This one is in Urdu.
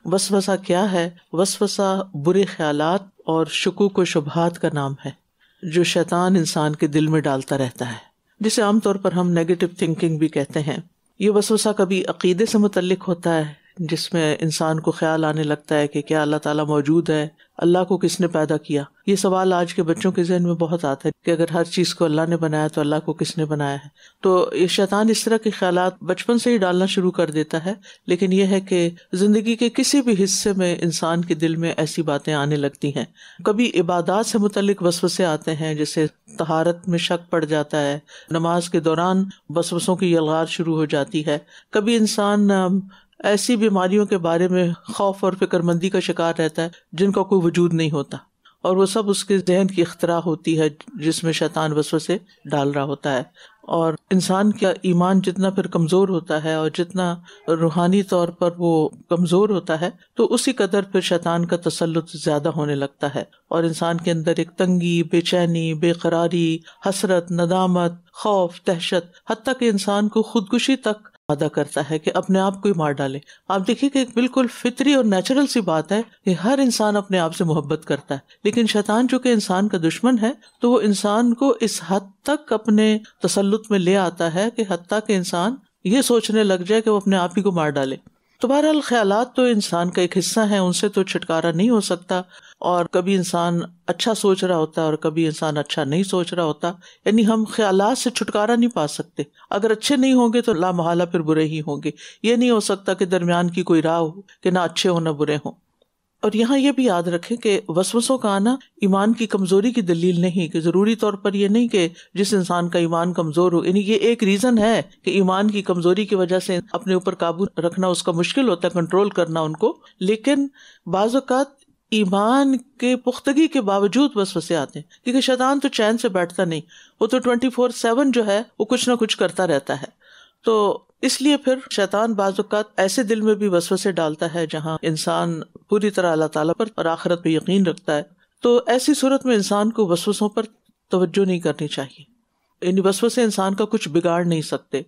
وسوسہ کیا ہے؟ وسوسہ برے خیالات اور شکوک و شبہات کا نام ہے جو شیطان انسان کے دل میں ڈالتا رہتا ہے، جسے عام طور پر ہم نیگیٹو تھنکنگ بھی کہتے ہیں۔ یہ وسوسہ کبھی عقیدے سے متعلق ہوتا ہے، جس میں انسان کو خیال آنے لگتا ہے کہ کیا اللہ تعالیٰ موجود ہے، اللہ کو کس نے پیدا کیا۔ یہ سوال آج کے بچوں کے ذہن میں بہت آتا ہے کہ اگر ہر چیز کو اللہ نے بنایا تو اللہ کو کس نے بنایا ہے۔ تو یہ شیطان اس طرح کے خیالات بچپن سے ہی ڈالنا شروع کر دیتا ہے، لیکن یہ ہے کہ زندگی کے کسی بھی حصے میں انسان کے دل میں ایسی باتیں آنے لگتی ہیں۔ کبھی عبادات سے متعلق وسوسے آتے ہیں، جیسے طہارت میں شک پڑ جاتا ہے، نماز کے دوران وسوسوں کی یلغار شروع ہو جاتی ہے۔ کبھی انسان ایسی بیماریوں کے بارے میں خوف اور فکر مندی کا شکار رہتا ہے جن کا کوئی وجود نہیں ہوتا، اور وہ سب اس کے ذہن کی اختراع ہوتی ہے جس میں شیطان وسوسے ڈال رہا ہوتا ہے۔ اور انسان کا ایمان جتنا پھر کمزور ہوتا ہے اور جتنا روحانی طور پر وہ کمزور ہوتا ہے تو اسی قدر پھر شیطان کا تسلط زیادہ ہونے لگتا ہے، اور انسان کے اندر ایک تنگی، بے چینی، بے قراری، حسرت، ندامت، خوف، دہشت، حتیٰ کہ انسان کو خودکشی تک ادا کرتا ہے کہ اپنے آپ کو ہی مار ڈالے۔ آپ دیکھیے کہ ایک بالکل فطری اور نیچرل سی بات ہے کہ ہر انسان اپنے آپ سے محبت کرتا ہے، لیکن شیطان جو کہ انسان کا دشمن ہے تو وہ انسان کو اس حد تک اپنے تسلط میں لے آتا ہے کہ حتیٰ کہ انسان یہ سوچنے لگ جائے کہ وہ اپنے آپ ہی کو مار ڈالے۔ تو بہرحال خیالات تو انسان کا ایک حصہ ہے، ان سے تو چھٹکارا نہیں ہو سکتا، اور کبھی انسان اچھا سوچ رہا ہوتا ہے اور کبھی انسان اچھا نہیں سوچ رہا ہوتا، یعنی ہم خیالات سے چھٹکارا نہیں پا سکتے۔ اگر اچھے نہیں ہوں گے تو لا محالہ پھر برے ہی ہوں گے، یہ نہیں ہو سکتا کہ درمیان کی کوئی راہ ہو کہ نہ اچھے ہوں نہ برے ہوں۔ اور یہاں یہ بھی یاد رکھیں کہ وسوسوں کا آنا ایمان کی کمزوری کی دلیل نہیں، کہ ضروری طور پر یہ نہیں کہ جس انسان کا ایمان کمزور ہو، یعنی یہ ایک ریزن ہے کہ ایمان کی کمزوری کی وجہ سے اپنے اوپر قابو رکھنا اس کا مشکل ہوتا ہے، کنٹرول کرنا ان کو، لیکن بعض اوقات ایمان کے پختگی کے باوجود وسوسے آتے ہیں، کیونکہ شیطان تو چین سے بیٹھتا نہیں، وہ تو 24/7 جو ہے وہ کچھ نہ کچھ کرتا رہتا ہے۔ تو اس لیے پھر شیطان بعض اوقات ایسے دل میں بھی وسوسے ڈالتا ہے جہاں انسان پوری طرح اللہ تعالیٰ پر اور آخرت پہ یقین رکھتا ہے، تو ایسی صورت میں انسان کو وسوسوں پر توجہ نہیں کرنی چاہیے، یعنی وسوسے انسان کا کچھ بگاڑ نہیں سکتے۔